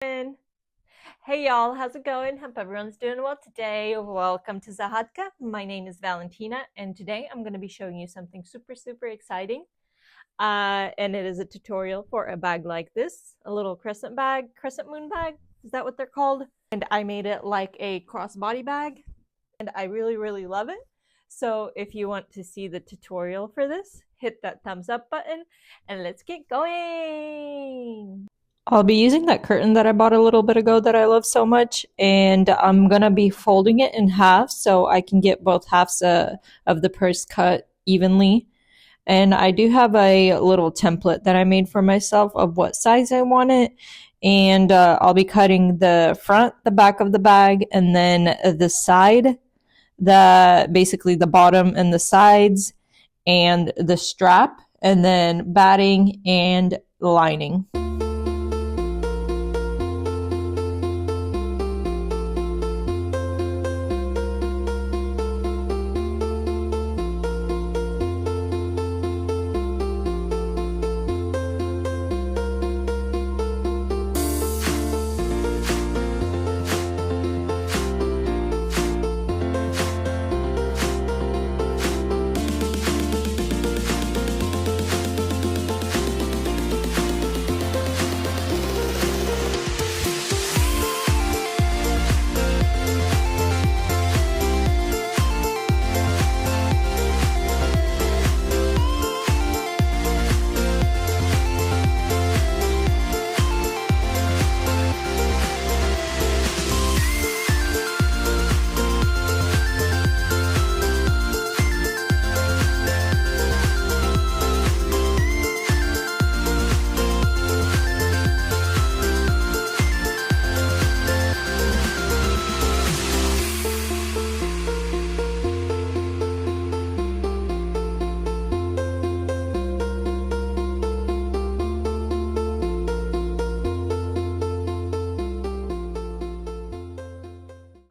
Hey y'all, how's it going? Hope everyone's doing well today. Welcome to Zahatka. My name is Valentina, and today I'm going to be showing you something super exciting. And it is a tutorial for a bag like this, a little crescent bag, crescent moon bag. Is that what they're called? And I made it like a crossbody bag, and I really love it. So if you want to see the tutorial for this, hit that thumbs up button, and let's get going. I'll be using that curtain that I bought a little bit ago that I love so much, and I'm gonna be folding it in half so I can get both halves of the purse cut evenly. And I do have a little template that I made for myself of what size I want it, and I'll be cutting the front, the back of the bag, and then the side, basically the bottom and the sides, and the strap, and then batting and lining.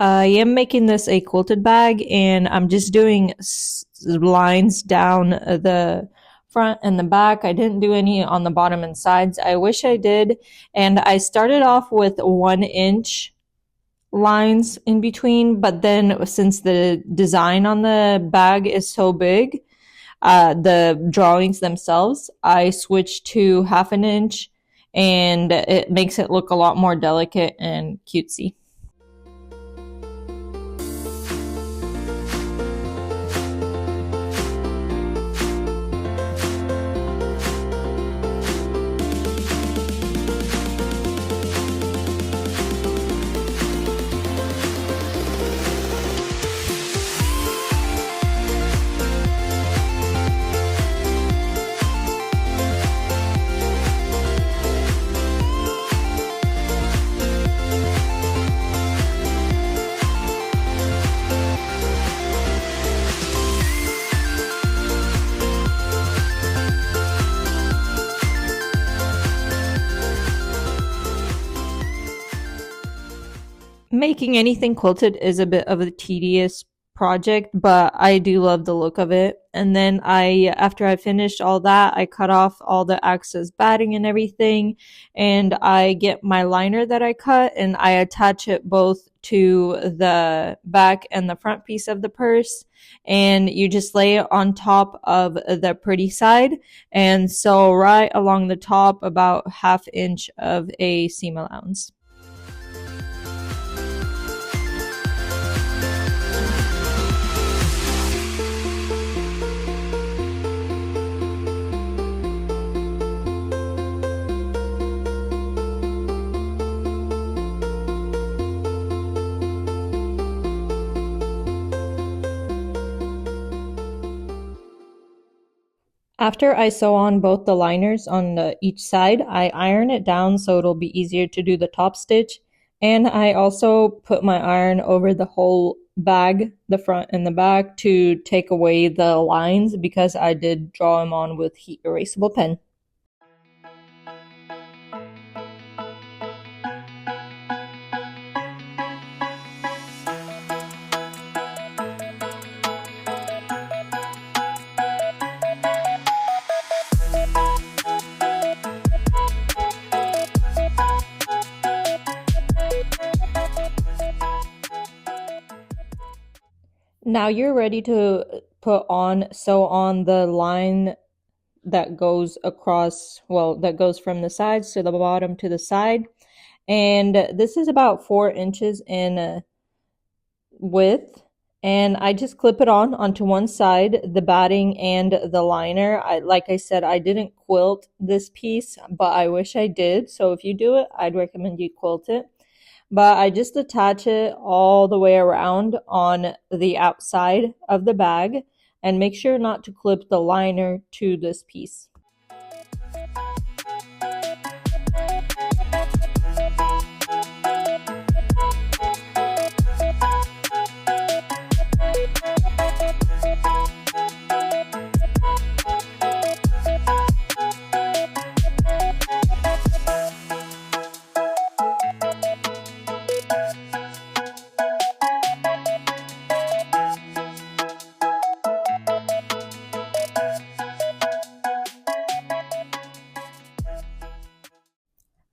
I am making this a quilted bag, and I'm just doing lines down the front and the back. I didn't do any on the bottom and sides. I wish I did. And I started off with 1-inch lines in between, but then since the design on the bag is so big, the drawings themselves, I switched to 1/2 inch, and it makes it look a lot more delicate and cutesy. Making anything quilted is a bit of a tedious project, but I do love the look of it. And then after I finished all that, I cut off all the excess batting and everything, and I get my liner that I cut and I attach it both to the back and the front piece of the purse, and you just lay it on top of the pretty side, and sew right along the top about 1/2 inch of a seam allowance. After I sew on both the liners on each side, I iron it down so it'll be easier to do the top stitch. And I also put my iron over the whole bag, the front and the back, to take away the lines because I did draw them on with heat erasable pen. Now you're ready to sew on the line that goes across, well, that goes from the sides to the bottom to the side. And this is about 4 inches in width. And I just clip it on onto one side, the batting and the liner. Like I said, I didn't quilt this piece, but I wish I did. So if you do it, I'd recommend you quilt it. But I just attach it all the way around on the outside of the bag and make sure not to clip the liner to this piece.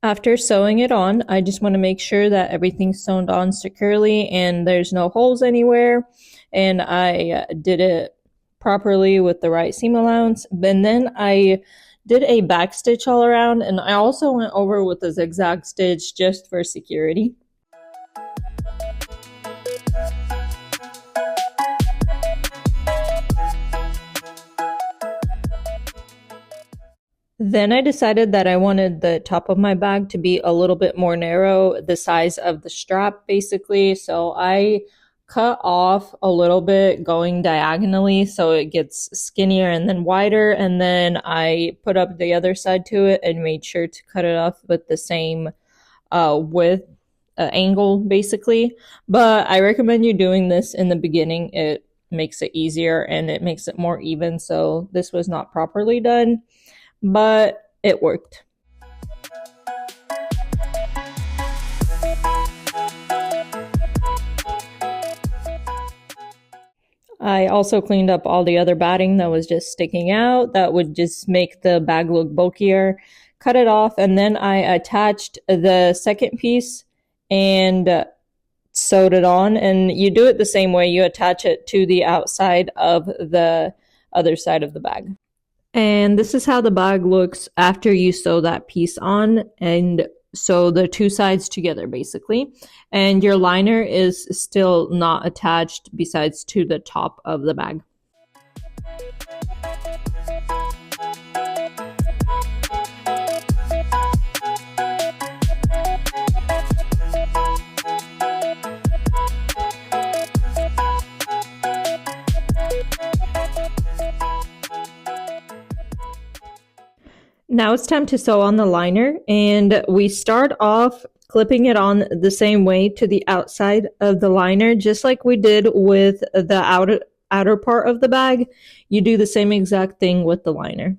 After sewing it on, I just want to make sure that everything's sewn on securely and there's no holes anywhere. And I did it properly with the right seam allowance. And then I did a back stitch all around, and I also went over with a zigzag stitch just for security. Then I decided that I wanted the top of my bag to be a little bit more narrow, the size of the strap basically. So I cut off a little bit going diagonally so it gets skinnier and then wider. And then I put up the other side to it and made sure to cut it off with the same width angle basically. But I recommend you doing this in the beginning. It makes it easier and it makes it more even. So this was not properly done, but it worked. I also cleaned up all the other batting that was just sticking out. That would just make the bag look bulkier. Cut it off, and then I attached the second piece and sewed it on. And you do it the same way. You attach it to the outside of the other side of the bag. And this is how the bag looks after you sew that piece on and sew the two sides together basically. And your liner is still not attached besides to the top of the bag. Now it's time to sew on the liner, and we start off clipping it on the same way to the outside of the liner, just like we did with the outer part of the bag. You do the same exact thing with the liner.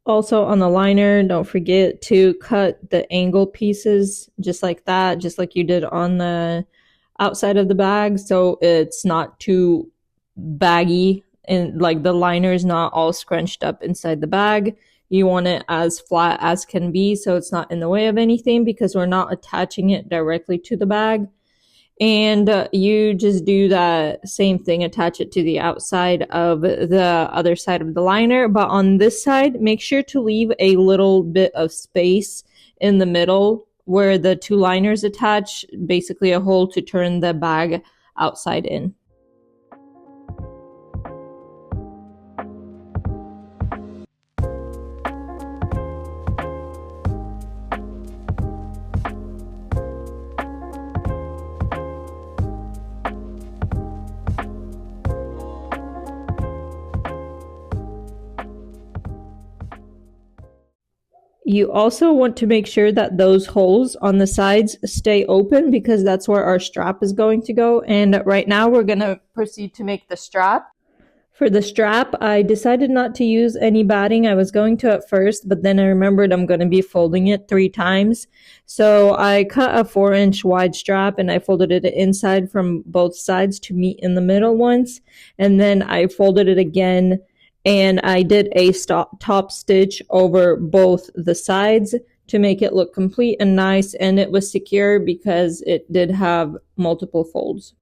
Also on the liner, don't forget to cut the angle pieces just like that, just like you did on the outside of the bag, so it's not too baggy and like the liner is not all scrunched up inside the bag. You want it as flat as can be so it's not in the way of anything, because we're not attaching it directly to the bag. And you just do that same thing, attach it to the outside of the other side of the liner. But on this side, make sure to leave a little bit of space in the middle where the two liners attach, basically a hole to turn the bag outside in. You also want to make sure that those holes on the sides stay open because that's where our strap is going to go. And right now we're going to proceed to make the strap. For the strap, I decided not to use any batting. I was going to at first, but then I remembered I'm going to be folding it 3 times. So I cut a 4-inch wide strap and I folded it inside from both sides to meet in the middle once. And then I folded it again and I did a top stitch over both the sides to make it look complete and nice, and it was secure because it did have multiple folds.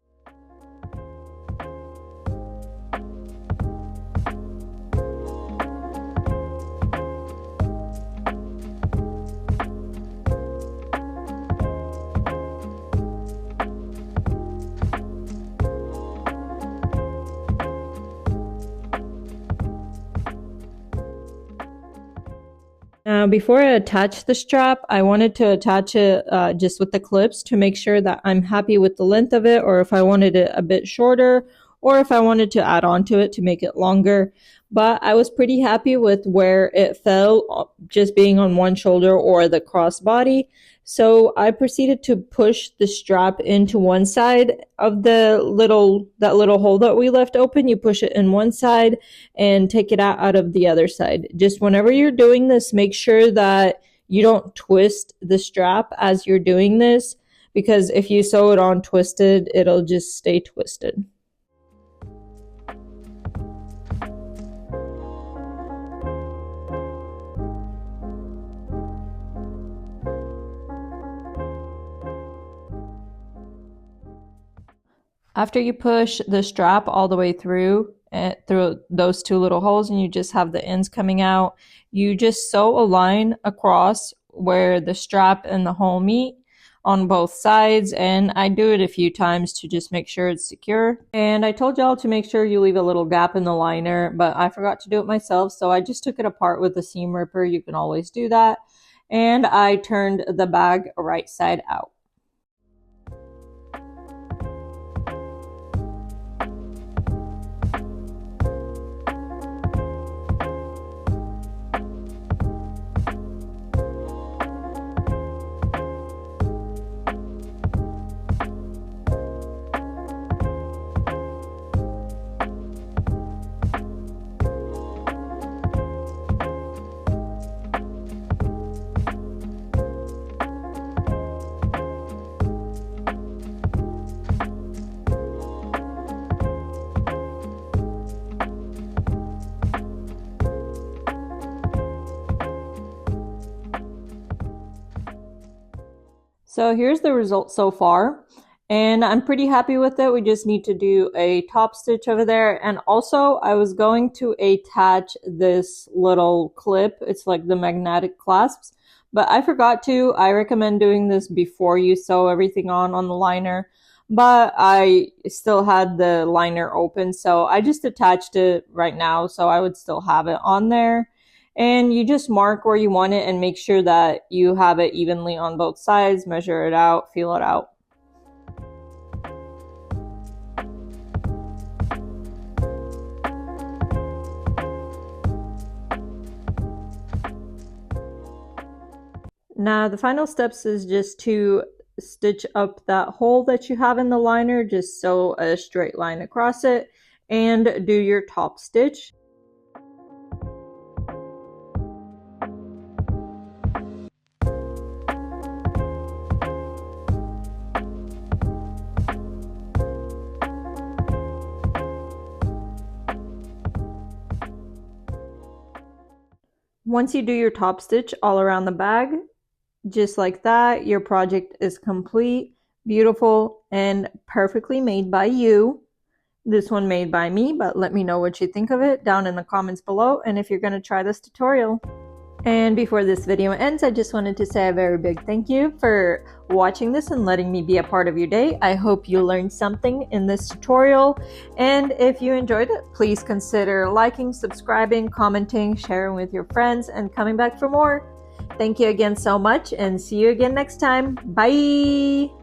Now, before I attach the strap, I wanted to attach it just with the clips to make sure that I'm happy with the length of it, or if I wanted it a bit shorter, or if I wanted to add on to it to make it longer. But I was pretty happy with where it fell, just being on one shoulder or the crossbody. So I proceeded to push the strap into one side of that little hole that we left open. You push it in one side and take it out of the other side. Just whenever you're doing this, make sure that you don't twist the strap as you're doing this, because if you sew it on twisted, it'll just stay twisted. After you push the strap all the way through those 2 little holes and you just have the ends coming out, you just sew a line across where the strap and the hole meet on both sides, and I do it a few times to just make sure it's secure. And I told y'all to make sure you leave a little gap in the liner, but I forgot to do it myself, so I just took it apart with a seam ripper. You can always do that. And I turned the bag right side out. So here's the result so far, and I'm pretty happy with it. We just need to do a top stitch over there, and also I was going to attach this little clip. It's like the magnetic clasps, but I forgot to. I recommend doing this before you sew everything on the liner, but I still had the liner open, so I just attached it right now, so I would still have it on there. And you just mark where you want it and make sure that you have it evenly on both sides. Measure it out, feel it out. Now the final steps is just to stitch up that hole that you have in the liner. Just sew a straight line across it and do your top stitch. Once you do your top stitch all around the bag, just like that, your project is complete, beautiful, and perfectly made by you. This one made by me, but let me know what you think of it down in the comments below, and if you're going to try this tutorial. And before this video ends, I just wanted to say a very big thank you for watching this and letting me be a part of your day. I hope you learned something in this tutorial, and if you enjoyed it, please consider liking, subscribing, commenting, sharing with your friends, and coming back for more. Thank you again so much, and see you again next time. Bye!